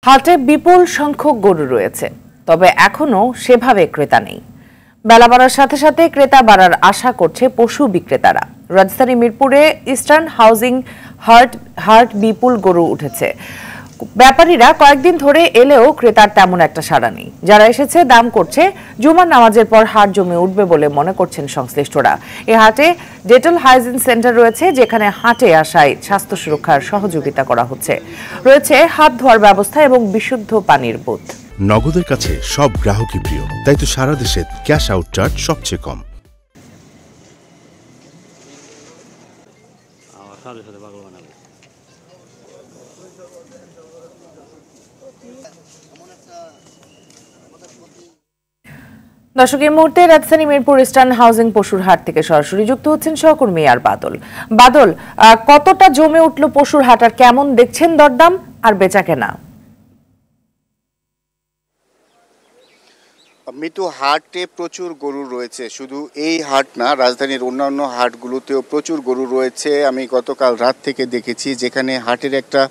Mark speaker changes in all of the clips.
Speaker 1: হাটে বিপুল সংখ্যক গরু রয়েছে, তবে এখনো সেভাবে ক্রেতা নেই। বেলা বাড়ার সাথে সাথে ক্রেতা বাড়ার আশা করছে পশু বিক্রেতারা। রাজধানী মিরপুরে ইস্টার্ন হাউজিং হাট বিপুল গরু উঠেছে। ব্যাপারীরা কয়েকদিন ধরে এলেও ক্রেতার তেমন একটা সাড়া নেই। যারা এসেছে দাম করছে, জুমার নামাজের পর হাট জমে উঠবে বলে মনে করছেন সংশ্লিষ্টরা। এ হাটে ডেটল হাইজিন সেন্টার রয়েছে, যেখানে হাটে আসায় স্বাস্থ্য সুরক্ষার সহযোগিতা করা হচ্ছে। রয়েছে হাত ধোয়ার ব্যবস্থা এবং বিশুদ্ধ পানির বুথ।
Speaker 2: নগদের কাছে সব গ্রাহকই প্রিয়, তাই তো সারা দেশে ক্যাশ আউট চার্জ সবচেয়ে কম।
Speaker 1: দর্শক, এই মুহূর্তে রাজধানী মিরপুর ইস্টার্ন হাউজিং পশুর হাট থেকে সরাসরি যুক্ত হচ্ছেন সহকর্মী আর বাদল। কতটা জমে উঠল পশুর হাট, আর কেমন দেখছেন দরদাম আর বেচাকেনা?
Speaker 3: মিতু, হাটে প্রচুর গরু রয়েছে। শুধু এই হাট না, রাজধানীর অন্যান্য হাটগুলোতেও প্রচুর গরু রয়েছে। আমি গতকাল রাত থেকে দেখেছি, যেখানে হাটের একটা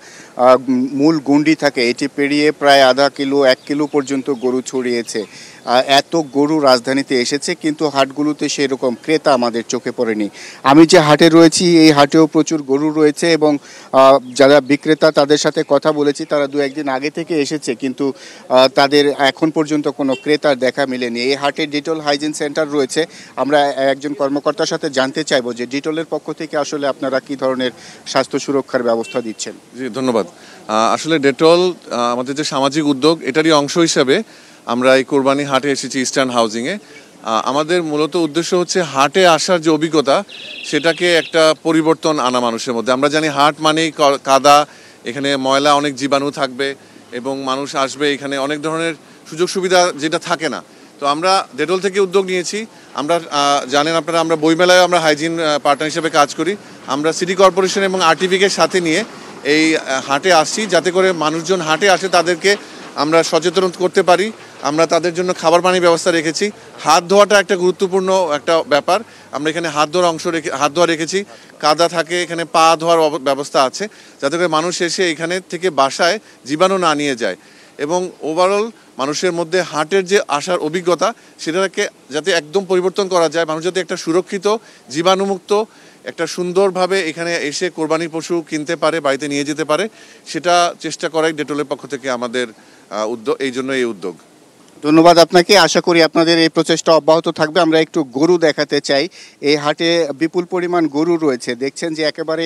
Speaker 3: মূল গুন্ডি থাকে, এটি পেরিয়ে প্রায় আধা কিলো 1 কিলো পর্যন্ত গরু ছড়িয়েছে। এত গরু রাজধানীতে এসেছে, কিন্তু হাটগুলোতে সেরকম ক্রেতা আমাদের চোখে পড়েনি। আমি যে হাটে রয়েছি, এই হাটেও প্রচুর গরু রয়েছে এবং যারা বিক্রেতা তাদের সাথে কথা বলেছি, তারা 2-1 দিন আগে থেকে এসেছে, কিন্তু তাদের এখন পর্যন্ত কোনো ক্রেতার দেখা মেলেনি। এই হাটে ডেটল হাইজিন সেন্টার রয়েছে। আমরা একজন কর্মকর্তার সাথে জানতে চাইবো যে ডেটলের পক্ষ থেকে আসলে আপনারা কি ধরনের স্বাস্থ্য সুরক্ষার ব্যবস্থা দিচ্ছেন।
Speaker 4: জি, ধন্যবাদ। আসলে ডেটল আমাদের যে সামাজিক উদ্যোগ, এটারই অংশ হিসাবে আমরা এই কোরবানি হাটে এসেছি ইস্টার্ন হাউজিংয়ে। আমাদের মূলত উদ্দেশ্য হচ্ছে হাটে আসার যে অভিজ্ঞতা, সেটাকে একটা পরিবর্তন আনা মানুষের মধ্যে। আমরা জানি হাট মানেই কাদা, এখানে ময়লা, অনেক জীবাণু থাকবে এবং মানুষ আসবে, এখানে অনেক ধরনের সুযোগ সুবিধা যেটা থাকে না। তো আমরা ডেটল থেকে উদ্যোগ নিয়েছি। আমরা জানেন আপনারা, আমরা বইমেলায় আমরা হাইজিন পার্টনার হিসেবে কাজ করি। আমরা সিটি কর্পোরেশন এবং আরটিভিকে সাথে নিয়ে এই হাটে আসছি, যাতে করে মানুষজন হাটে আসে তাদেরকে আমরা সচেতন করতে পারি। আমরা তাদের জন্য খাবার পানির ব্যবস্থা রেখেছি। হাত ধোয়াটা একটা গুরুত্বপূর্ণ একটা ব্যাপার। আমরা এখানে হাত ধোয়া রেখেছি। কাদা থাকে, এখানে পা ধোয়ার ব্যবস্থা আছে, যাতে করে মানুষ এসে এখানে থেকে বাসায় জীবাণু না নিয়ে যায়। এবং ওভারঅল মানুষের মধ্যে হাটের যে আসার অভিজ্ঞতা, সেটাকে যাতে একদম পরিবর্তন করা যায়, মানুষ যাতে একটা সুরক্ষিত, জীবাণুমুক্ত, একটা সুন্দরভাবে এখানে এসে কোরবানির পশু কিনতে পারে, বাড়িতে নিয়ে যেতে পারে, সেটা চেষ্টা করাই ডেটলের পক্ষ থেকে আমাদের উদ্যোগ। এই জন্য এই উদ্যোগ।
Speaker 3: ধন্যবাদ আপনাকে। আশা করি আপনাদের এই প্রচেষ্টা অব্যাহত থাকবে। আমরা একটু গরু দেখাতে চাই। এই হাটে বিপুল পরিমাণ গরু রয়েছে। দেখছেন যে একেবারে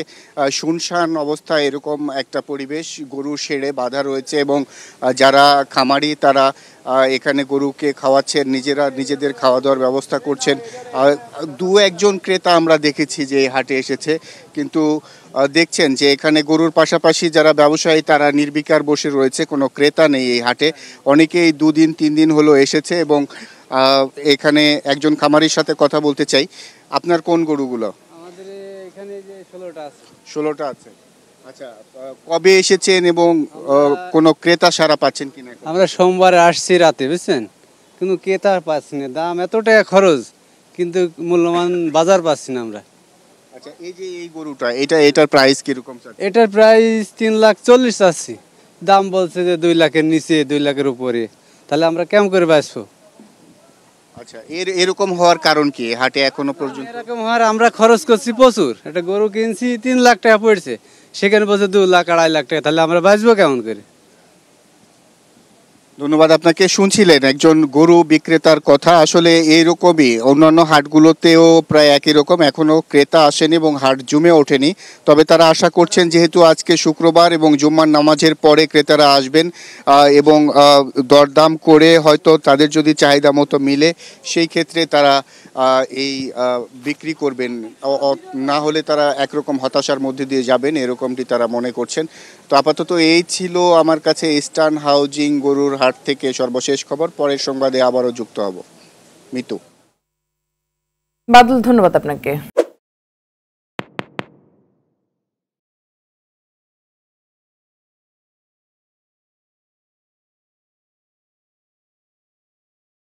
Speaker 3: শুনশান অবস্থায় এরকম একটা পরিবেশ, গরু শেড়ে বাঁধা রয়েছে এবং যারা খামারি তারা এখানে গরুকে খাওয়াচ্ছেন, নিজেদের খাওয়া দাওয়ার ব্যবস্থা করছেন। 2-1 জন ক্রেতা আমরা দেখেছি যে এই হাটে এসেছে, কিন্তু দেখছেন যে এখানে গরুর পাশাপাশি যারা ব্যবসায়ী তারা নির্বিকার বসে রয়েছে, কোনো ক্রেতা নেই এই হাটে। অনেকেই 2 দিন 3 দিন হলো এসেছে এবং এখানে একজন খামারির সাথে কথা বলতে চাই। আপনার কোন গরুগুলো?
Speaker 5: আমাদের এখানে যে 16টা আছে।
Speaker 3: 16টা আছে। আচ্ছা, কবে এসেছেন এবং কোনো ক্রেতা সারা পাচ্ছেন কিনা?
Speaker 5: আমরা সোমবারে আসছি রাতে, বুঝছেন, কিন্তু ক্রেতা পাচ্ছি না। দাম এত টাকা খরচ, কিন্তু মূল্যবান বাজার পাচ্ছি না আমরা।
Speaker 3: আচ্ছা, এই যে এই গরুটা, এটার প্রাইস কিরকম?
Speaker 5: এটার প্রাইস 3,40,000 চাচ্ছি। দাম বলছে যে 2 লাখের নিচে, 2 লাখের উপরে। তাহলে আমরা কেমন করে বাঁচবো?
Speaker 3: আচ্ছা, এরকম হওয়ার কারণ কি? হাটে এখনো পর্যন্ত
Speaker 5: এরকম হওয়ার, আমরা খরচ করছি প্রচুর। একটা গরু কিনছি 3 লাখ টাকা পড়ছে, সেখানে বলছে 2 লাখ 2.5 লাখ টাকা। তাহলে আমরা বাঁচবো কেমন করে?
Speaker 3: ধন্যবাদ আপনাকে। শুনছিলেন একজন গরু বিক্রেতার কথা। আসলে এইরকমই অন্যান্য হাটগুলোতেও প্রায় একই রকম, এখনো ক্রেতা আসেনি এবং হাট জমে ওঠেনি। তবে তারা আশা করছেন, যেহেতু আজকে শুক্রবার এবং জুম্মার নামাজের পরে ক্রেতারা আসবেন এবং দরদাম করে হয়তো তাদের যদি চাহিদা মতো মিলে, সেই ক্ষেত্রে তারা এই বিক্রি করবেন। না হলে তারা একরকম হতাশার মধ্যে দিয়ে যাবেন, এরকমটি তারা মনে করছেন। তো আপাতত এই ছিল আমার কাছে ইস্টার্ন হাউজিং গরুর হাট থেকে সর্বশেষ খবর। পরের সংবাদে আবারও যুক্ত হব। মিতু।
Speaker 1: বাদল, ধন্যবাদ আপনাকে।